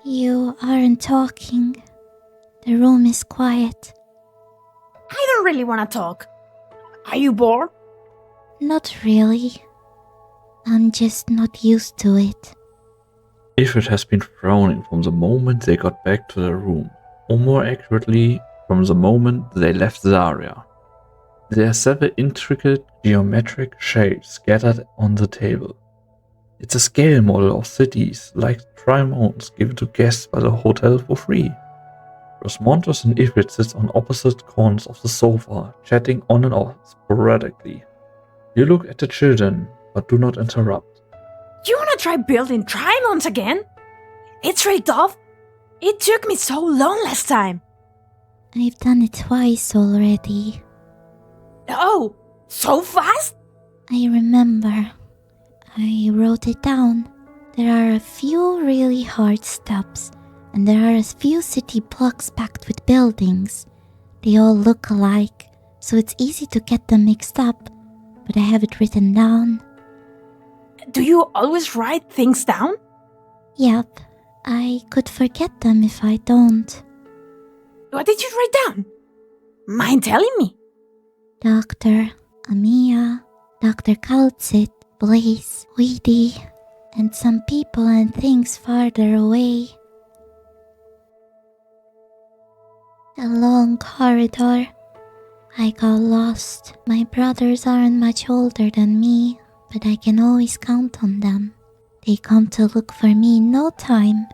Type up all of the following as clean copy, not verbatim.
You aren't talking. The room is quiet. I don't really want to talk. Are you bored? Not really. I'm just not used to it. Ifrit has been frowning from the moment they got back to the room, or more accurately, from the moment they left Saria. There are several intricate geometric shapes scattered on the table. It's a scale model of cities, like trimons given to guests by the hotel for free. Rosmontos and Ifrit sit on opposite corners of the sofa, chatting on and off sporadically. You look at the children, but do not interrupt. You want to try building trimons again? It's really tough. It took me so long last time. I've done it twice already. Oh, so fast? I remember. I wrote it down. There are a few really hard steps, and there are a few city blocks packed with buildings. They all look alike, so it's easy to get them mixed up, but I have it written down. Do you always write things down? Yep, I could forget them if I don't. What did you write down? Mind telling me? Dr. Amiya, Dr. Kaltsit, Blaze, Weedy, and some people and things farther away. A long corridor. I got lost. My brothers aren't much older than me, but I can always count on them. They come to look for me in no time,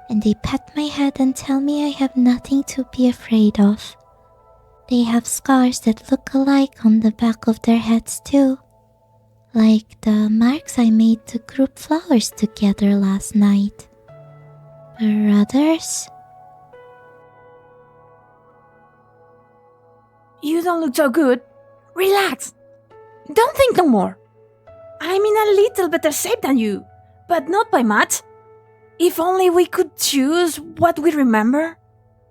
and they pat my head and tell me I have nothing to be afraid of. They have scars that look alike on the back of their heads too, like the marks I made to group flowers together last night. Brothers? You don't look so good. Relax. Don't think no more. I'm in a little better shape than you, but not by much. If only we could choose what we remember.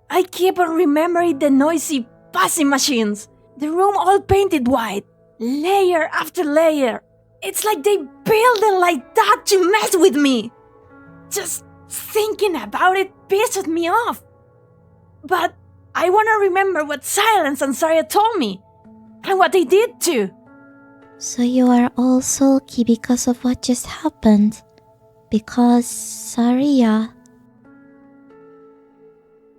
I keep on remembering the noisy passing machines, the room all painted white, layer after layer. It's like they build it like that to mess with me. Just thinking about it pisses me off. But I want to remember what Silence and Saria told me, and what they did too. So you are all sulky because of what just happened? Because Saria...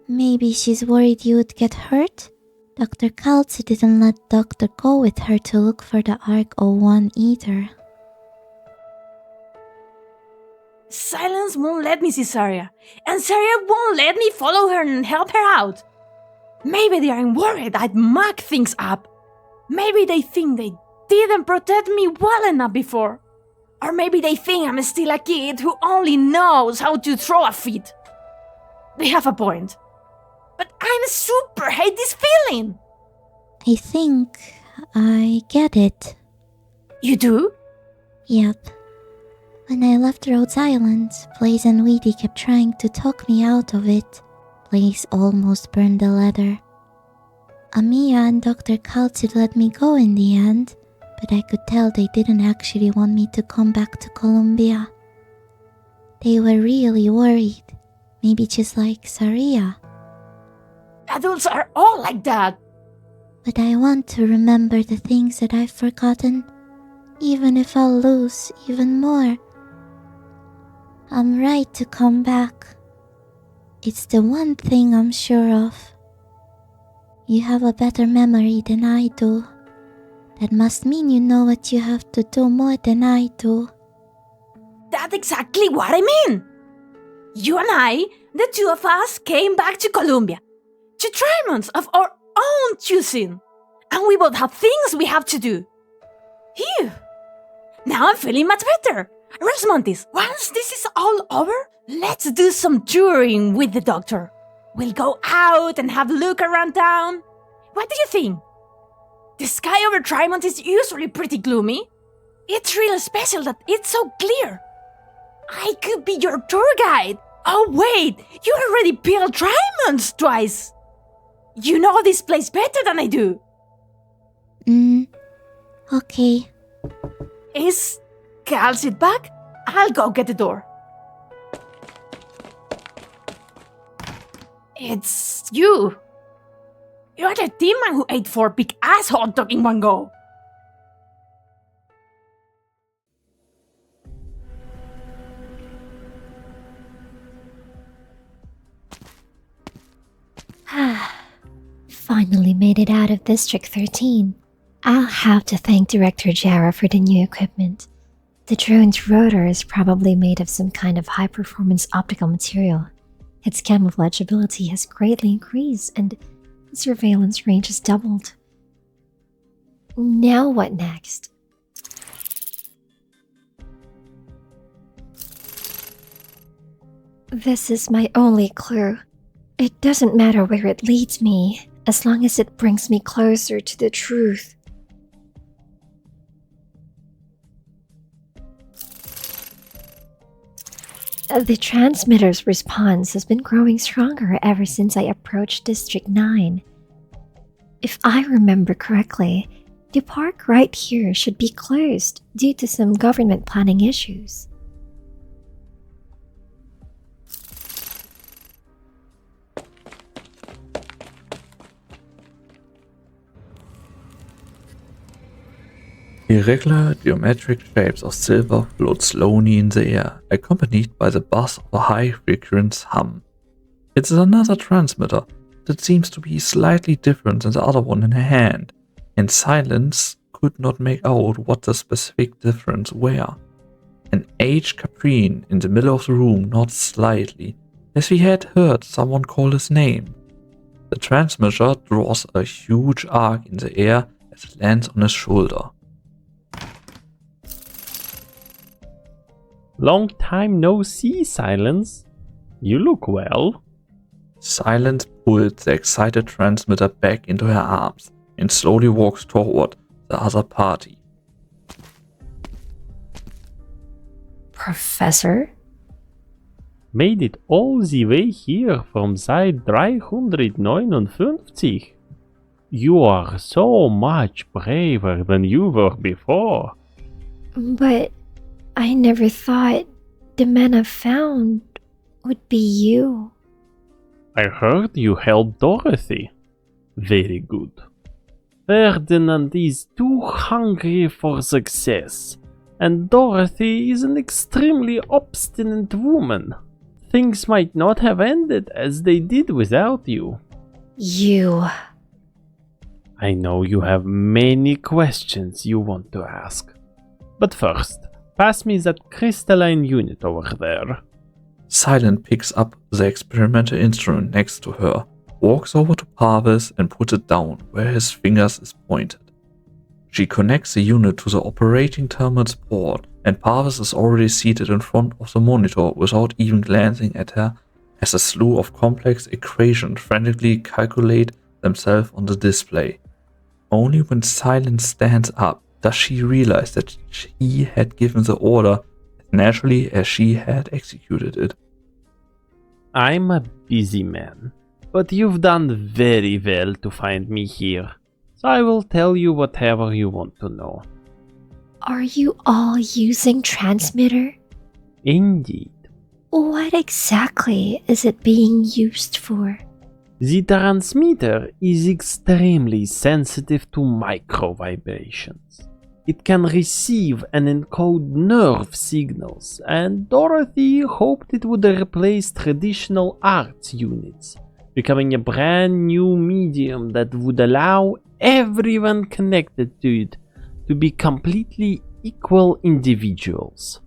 Maybe she's worried you would get hurt? Dr. Kaltsi didn't let Doctor go with her to look for the Ark 01 either. Silence won't let me see Saria, and Saria won't let me follow her and help her out. Maybe they aren't worried I'd muck things up. Maybe they think they didn't protect me well enough before. Or maybe they think I'm still a kid who only knows how to throw a fit. They have a point. But I super hate this feeling. I think I get it. You do? Yep. When I left Rhodes Island, Blaze and Weedy kept trying to talk me out of it. Blaze almost burned the letter. Amiya and Dr. Kaltsid let me go in the end, but I could tell they didn't actually want me to come back to Columbia. They were really worried, maybe just like Saria. Adults are all like that. But I want to remember the things that I've forgotten, even if I'll lose even more. I'm right to come back. It's the one thing I'm sure of. You have a better memory than I do. That must mean you know what you have to do more than I do. That's exactly what I mean. You and I, the two of us, came back to Columbia. To trimons of our own choosing. And we both have things we have to do. Phew. Now I'm feeling much better. Rosmontis, once this is all over, let's do some touring with the doctor. We'll go out and have a look around town. What do you think? The sky over Trimont is usually pretty gloomy. It's really special that it's so clear. I could be your tour guide. Oh wait, you already built Trimonts twice. You know this place better than I do. Okay. Is Cal sit back? I'll go get the door. It's you. You're the demon who ate 4 big ass hot dog in one go. Finally made it out of District 13. I'll have to thank Director Jara for the new equipment. The drone's rotor is probably made of some kind of high-performance optical material. Its camouflage ability has greatly increased, and surveillance range has doubled. Now what next? This is my only clue. It doesn't matter where it leads me, as long as it brings me closer to the truth. The transmitter's response has been growing stronger ever since I approached District 9. If I remember correctly, the park right here should be closed due to some government planning issues. Irregular geometric shapes of silver float slowly in the air, accompanied by the buzz of a high-frequency hum. It is another transmitter that seems to be slightly different than the other one in her hand, and Silence could not make out what the specific difference were. An aged Caprine in the middle of the room nodded slightly, as he had heard someone call his name. The transmitter draws a huge arc in the air as it lands on his shoulder. Long time no see, Silence. You look well. Silence pulled the excited transmitter back into her arms and slowly walks toward the other party. Professor? Made it all the way here from side 359. You are so much braver than you were before. But I never thought the man I found would be you. I heard you helped Dorothy. Very good. Ferdinand is too hungry for success, and Dorothy is an extremely obstinate woman. Things might not have ended as they did without you. You. I know you have many questions you want to ask. But first, pass me that crystalline unit over there. Silent picks up the experimental instrument next to her, walks over to Parvis and puts it down where his fingers is pointed. She connects the unit to the operating terminal's port, and Parvis is already seated in front of the monitor without even glancing at her, as a slew of complex equations frantically calculate themselves on the display. Only when Silence stands up does she realize that she had given the order as naturally as she had executed it. I'm a busy man, but you've done very well to find me here, so I will tell you whatever you want to know. Are you all using transmitter? Indeed. What exactly is it being used for? The transmitter is extremely sensitive to micro vibrations. It can receive and encode nerve signals, and Dorothy hoped it would replace traditional arts units, becoming a brand new medium that would allow everyone connected to it to be completely equal individuals.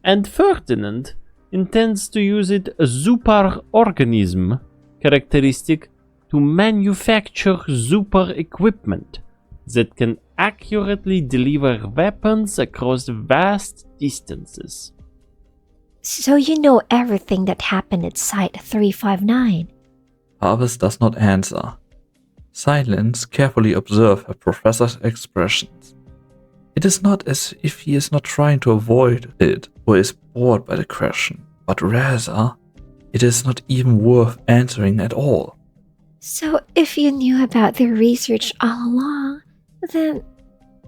And Ferdinand intends to use it as super organism characteristic to manufacture super equipment that can accurately deliver weapons across vast distances. So you know everything that happened at Site 359? Parvis does not answer. Silence carefully observes her professor's expressions. It is not as if he is not trying to avoid it or is bored by the question, but rather, it is not even worth answering at all. So if you knew about the research all along, then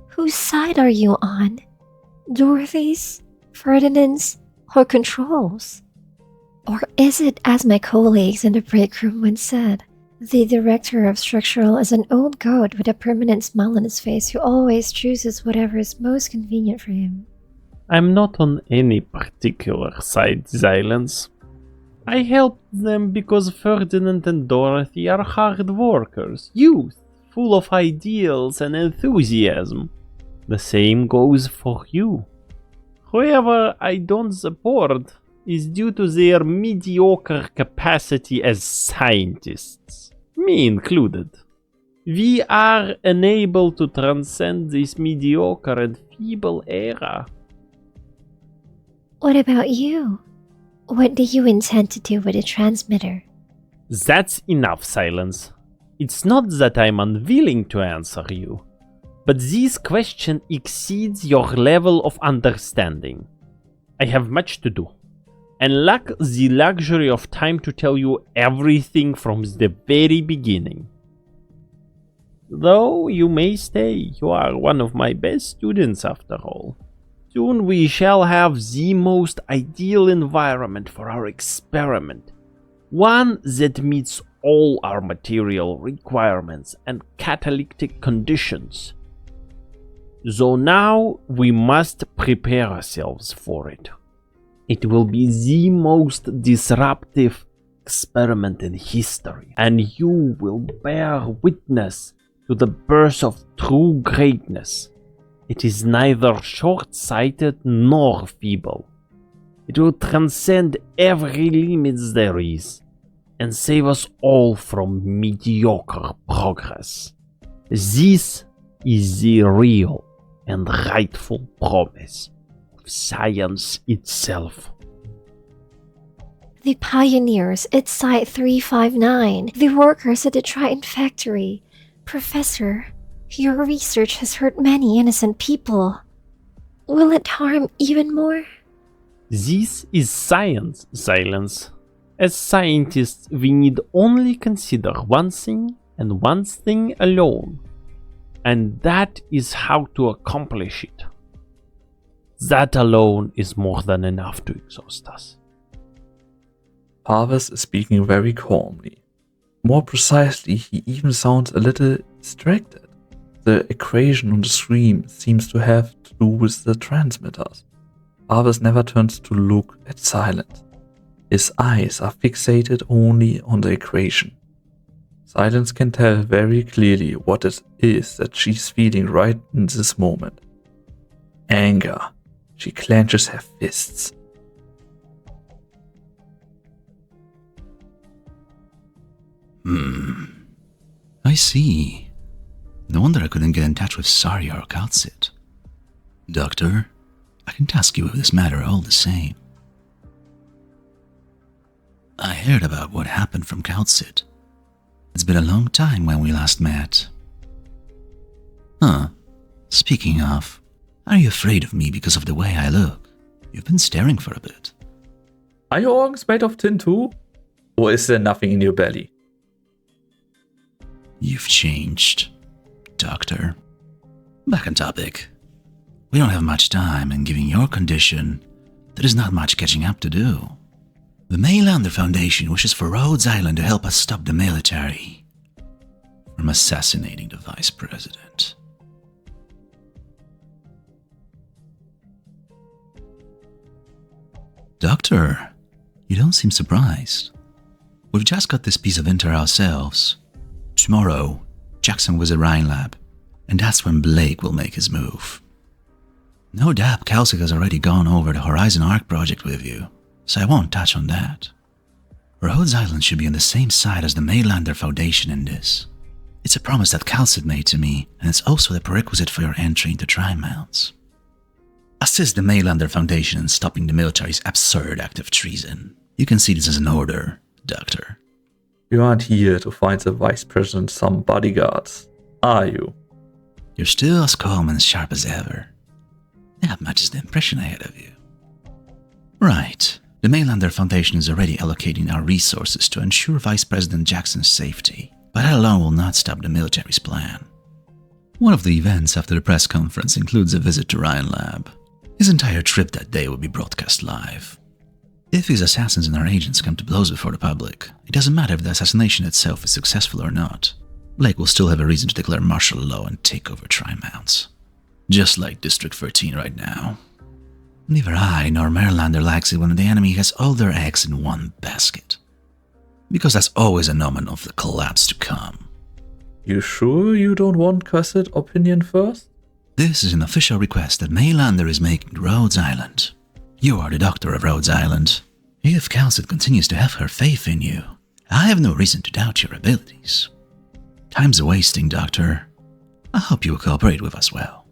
whose side are you on? Dorothy's, Ferdinand's, or Control's? Or is it, as my colleagues in the break room once said, the director of structural is an old goat with a permanent smile on his face who always chooses whatever is most convenient for him? I'm not on any particular side, Silence. I helped them because Ferdinand and Dorothy are hard workers, youth, full of ideals and enthusiasm. The same goes for you. Whoever I don't support is due to their mediocre capacity as scientists, me included. We are unable to transcend this mediocre and feeble era. What about you? What do you intend to do with the transmitter? That's enough, Silence. It's not that I'm unwilling to answer you, but this question exceeds your level of understanding. I have much to do, and lack the luxury of time to tell you everything from the very beginning. Though you may stay, you are one of my best students after all. Soon we shall have the most ideal environment for our experiment, one that meets all our material requirements and catalytic conditions. So now we must prepare ourselves for it. It will be the most disruptive experiment in history, and you will bear witness to the birth of true greatness. It is neither short-sighted nor feeble. It will transcend every limit there is, and save us all from mediocre progress. This is the real and rightful promise of science itself. The pioneers at Site 359, the workers at the Triton factory. Professor, your research has hurt many innocent people. Will it harm even more? This is science, Silence. As scientists, we need only consider one thing and one thing alone, and that is how to accomplish it. That alone is more than enough to exhaust us. Parvus is speaking very calmly. More precisely, he even sounds a little distracted. The equation on the screen seems to have to do with the transmitters. Parvus never turns to look at Silence. His eyes are fixated only on the equation. Silence can tell very clearly what it is that she's feeling right in this moment. Anger. She clenches her fists. I see. No wonder I couldn't get in touch with Saria or Kaltsit. Doctor, I can task you with this matter all the same. I heard about what happened from Kaltsit. It's been a long time when we last met. Speaking of, are you afraid of me because of the way I look? You've been staring for a bit. Are your organs made of tin too? Or is there nothing in your belly? You've changed, Doctor. Back on topic. We don't have much time, and given your condition, there is not much catching up to do. The Maylander Foundation wishes for Rhodes Island to help us stop the military from assassinating the Vice President. Doctor, you don't seem surprised. We've just got this piece of intel ourselves. Tomorrow, Jackson was at Rhine Lab, and that's when Blake will make his move. No doubt Kelsey has already gone over the Horizon Arc project with you, so I won't touch on that. Rhodes Island should be on the same side as the Maylander Foundation in this. It's a promise that Kalsit made to me, and it's also the prerequisite for your entry into Tri-Mounts. Assist the Maylander Foundation in stopping the military's absurd act of treason. You can see this as an order, Doctor. You aren't here to find the Vice President some bodyguards, are you? You're still as calm and sharp as ever. That matches the impression I had of you. Right. The Maylander Foundation is already allocating our resources to ensure Vice President Jackson's safety, but that alone will not stop the military's plan. One of the events after the press conference includes a visit to Ryan Lab. His entire trip that day will be broadcast live. If his assassins and our agents come to blows before the public, it doesn't matter if the assassination itself is successful or not. Blake will still have a reason to declare martial law and take over Tri-Mounts. Just like District 13 right now. Neither I nor Marylander likes it when the enemy has all their eggs in one basket. Because that's always an omen of the collapse to come. You sure you don't want Cussed opinion first? This is an official request that Maylander is making to Rhodes Island. You are the doctor of Rhodes Island. If Calcid continues to have her faith in you, I have no reason to doubt your abilities. Time's a-wasting, Doctor. I hope you will cooperate with us well.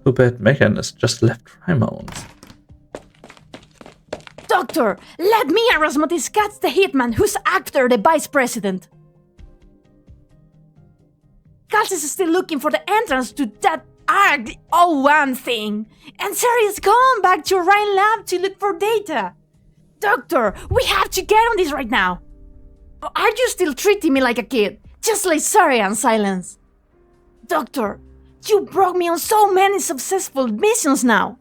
Too bad Megan has just left Tri-Mounts. Doctor, let me Erasmus catch the hitman who's after the vice president. Calcis is still looking for the entrance to that ARC-01 thing, and Saria's gone back to Rhine Lab to look for data. Doctor, we have to get on this right now. Or are you still treating me like a kid, just like Saria and Silence? Doctor, you brought me on so many successful missions now.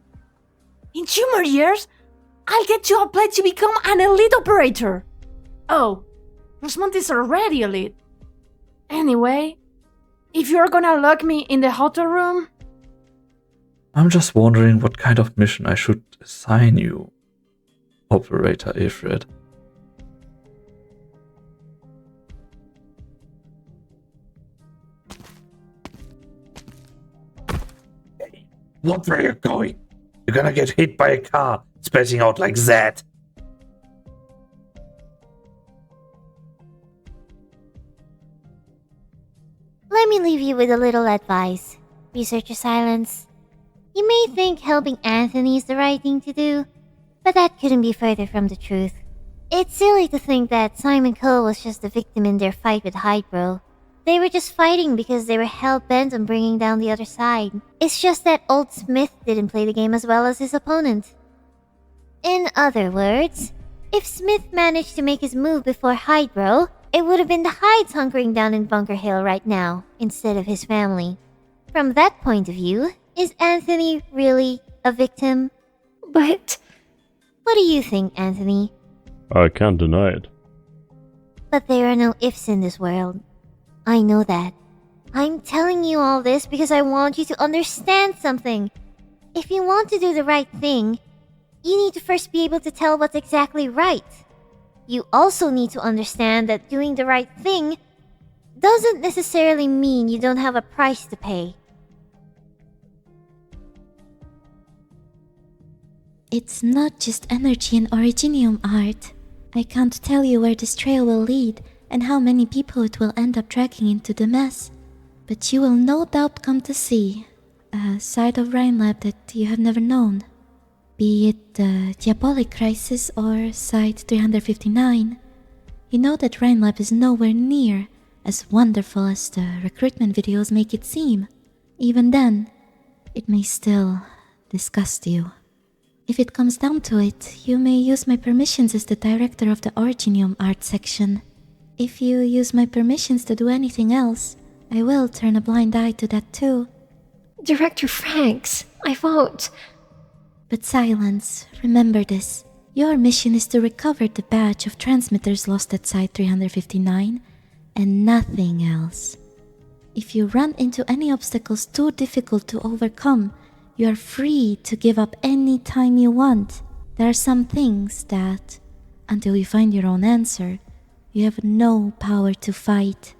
In 2 more years, I'll get to apply to become an elite operator. Oh, Rosmont is already elite. Anyway, if you're gonna lock me in the hotel room... I'm just wondering what kind of mission I should assign you, Operator Ifrit. Hey, look where you're going. You're gonna get hit by a car, spacing out like that. Let me leave you with a little advice, Researcher Silence. You may think helping Anthony is the right thing to do, but that couldn't be further from the truth. It's silly to think that Simon Cole was just a victim in their fight with Hydro. They were just fighting because they were hell-bent on bringing down the other side. It's just that old Smith didn't play the game as well as his opponent. In other words, if Smith managed to make his move before Hydro, it would have been the Hydes hunkering down in Bunker Hill right now, instead of his family. From that point of view, is Anthony really a victim? But... What do you think, Anthony? I can't deny it. But there are no ifs in this world. I know that. I'm telling you all this because I want you to understand something. If you want to do the right thing, you need to first be able to tell what's exactly right. You also need to understand that doing the right thing doesn't necessarily mean you don't have a price to pay. It's not just energy and originium art. I can't tell you where this trail will lead and how many people it will end up dragging into the mess. But you will no doubt come to see a side of Rhinelab that you have never known. Be it the Diabolic Crisis or Site 359, you know that Rhinelab is nowhere near as wonderful as the recruitment videos make it seem. Even then, it may still disgust you. If it comes down to it, you may use my permissions as the director of the Originium art section. If you use my permissions to do anything else, I will turn a blind eye to that too. Director Franks, I won't. But Silence, remember this. Your mission is to recover the badge of transmitters lost at Site 359, and nothing else. If you run into any obstacles too difficult to overcome, you are free to give up any time you want. There are some things that, until you find your own answer, you have no power to fight.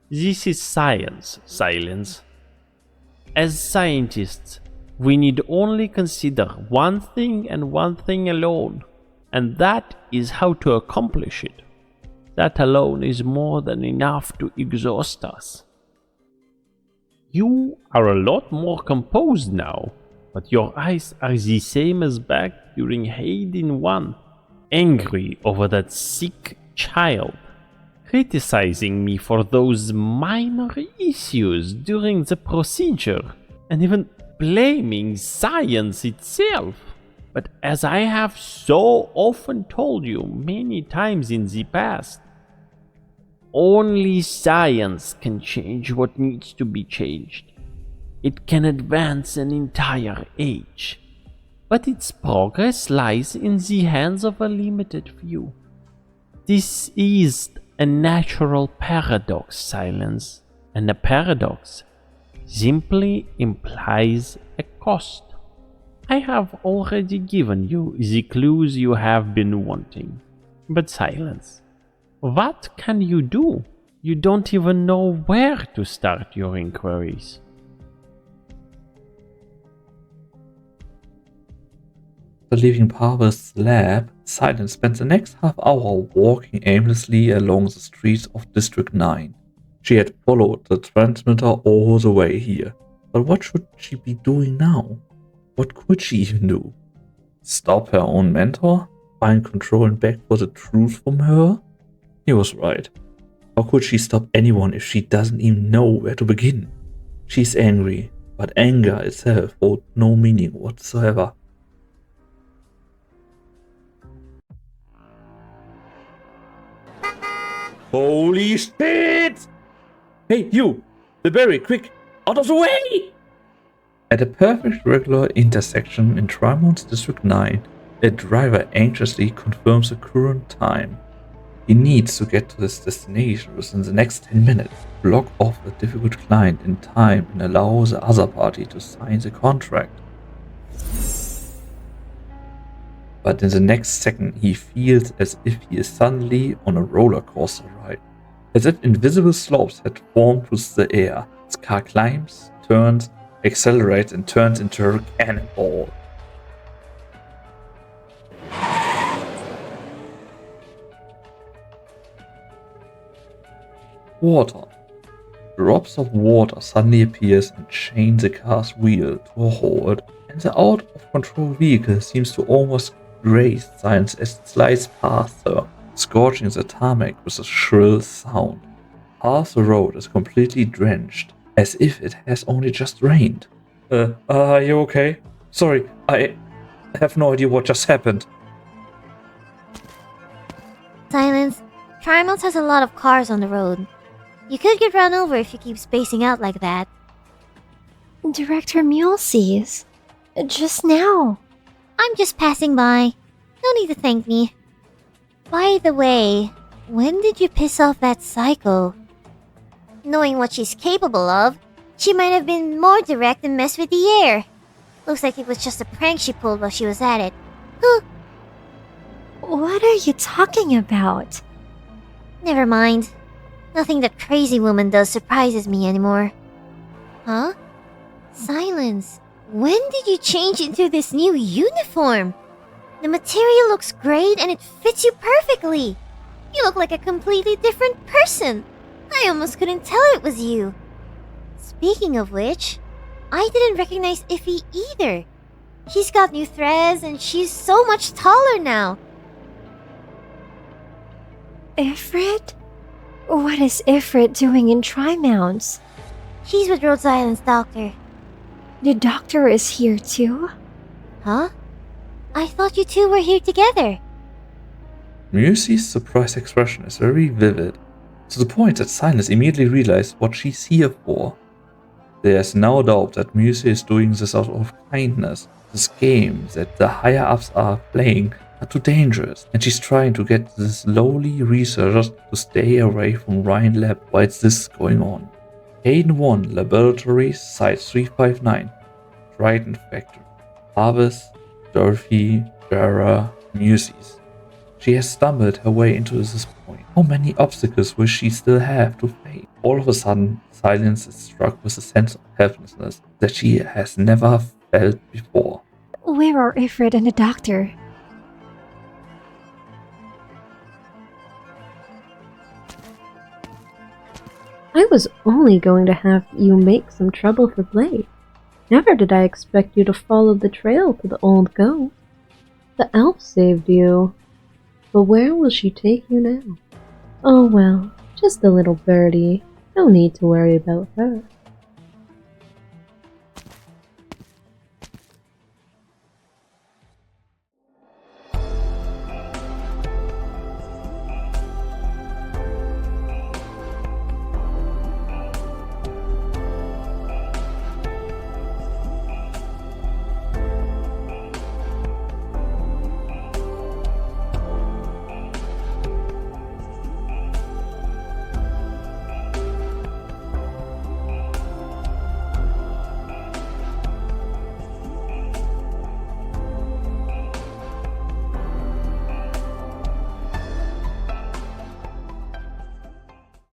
This is science, Silence. As scientists, we need only consider one thing and one thing alone, and that is how to accomplish it. That alone is more than enough to exhaust us. You are a lot more composed now, but your eyes are the same as back during Hayden 1, angry over that sick child, criticizing me for those minor issues during the procedure, and even blaming science itself. But as I have so often told you many times in the past, only science can change what needs to be changed. It can advance an entire age, but its progress lies in the hands of a limited few. This is a natural paradox, Silence, and a paradox simply implies a cost. I have already given you the clues you have been wanting. But Silence, what can you do? You don't even know where to start your inquiries. After leaving Parvus' lab, Silence spent the next half hour walking aimlessly along the streets of District 9. She had followed the transmitter all the way here, but what should she be doing now? What could she even do? Stop her own mentor? Find control and beg for the truth from her? He was right. How could she stop anyone if she doesn't even know where to begin? She's angry, but anger itself holds no meaning whatsoever. Holy shit! Hey, you! The berry, quick! Out of the way! At a perfect regular intersection in Trimon's District 9, a driver anxiously confirms the current time. He needs to get to his destination within the next 10 minutes, block off a difficult client in time and allow the other party to sign the contract. But in the next second he feels as if he is suddenly on a roller coaster ride. As if invisible slopes had formed with the air, his car climbs, turns, accelerates and turns into a cannonball. Water. Drops of water suddenly appears and chain the car's wheel to a halt, and the out-of-control vehicle seems to almost graze Silence as it slides past her, scorching the tarmac with a shrill sound. Half the road is completely drenched, as if it has only just rained. Are you okay? Sorry, I have no idea what just happened. Silence. Trimont has a lot of cars on the road. You could get run over if you keep spacing out like that. Director Mule sees. Just now. I'm just passing by. No need to thank me. By the way, when did you piss off that psycho? Knowing what she's capable of, she might have been more direct and messed with the air. Looks like it was just a prank she pulled while she was at it. What are you talking about? Never mind. Nothing that crazy woman does surprises me anymore. Huh? Silence. When did you change into this new uniform? The material looks great and it fits you perfectly. You look like a completely different person. I almost couldn't tell it was you. Speaking of which, I didn't recognize Iffy either. She's got new threads and she's so much taller now. Ifrit? What is Ifrit doing in Tri-Mounts? She's with Rhode Island's doctor. The doctor is here too? Huh? I thought you two were here together. Musie's surprised expression is very vivid, to the point that Silence immediately realized what she's here for. There is no doubt that Musie is doing this out of kindness. This game that the higher-ups are playing are too dangerous, and she's trying to get these lowly researchers to stay away from Ryan Lab while this is going on. Hayden 1 Laboratory Site 359 Triton Factory. Harvest, Dorothy, Jara, Musie's. She has stumbled her way into this point. How many obstacles will she still have to face? All of a sudden, Silence is struck with a sense of helplessness that she has never felt before. Where are Ifrit and the doctor? I was only going to have you make some trouble for Blake. Never did I expect you to follow the trail to the old ghost. The elf saved you. But where will she take you now? Oh well, just a little birdie. No need to worry about her.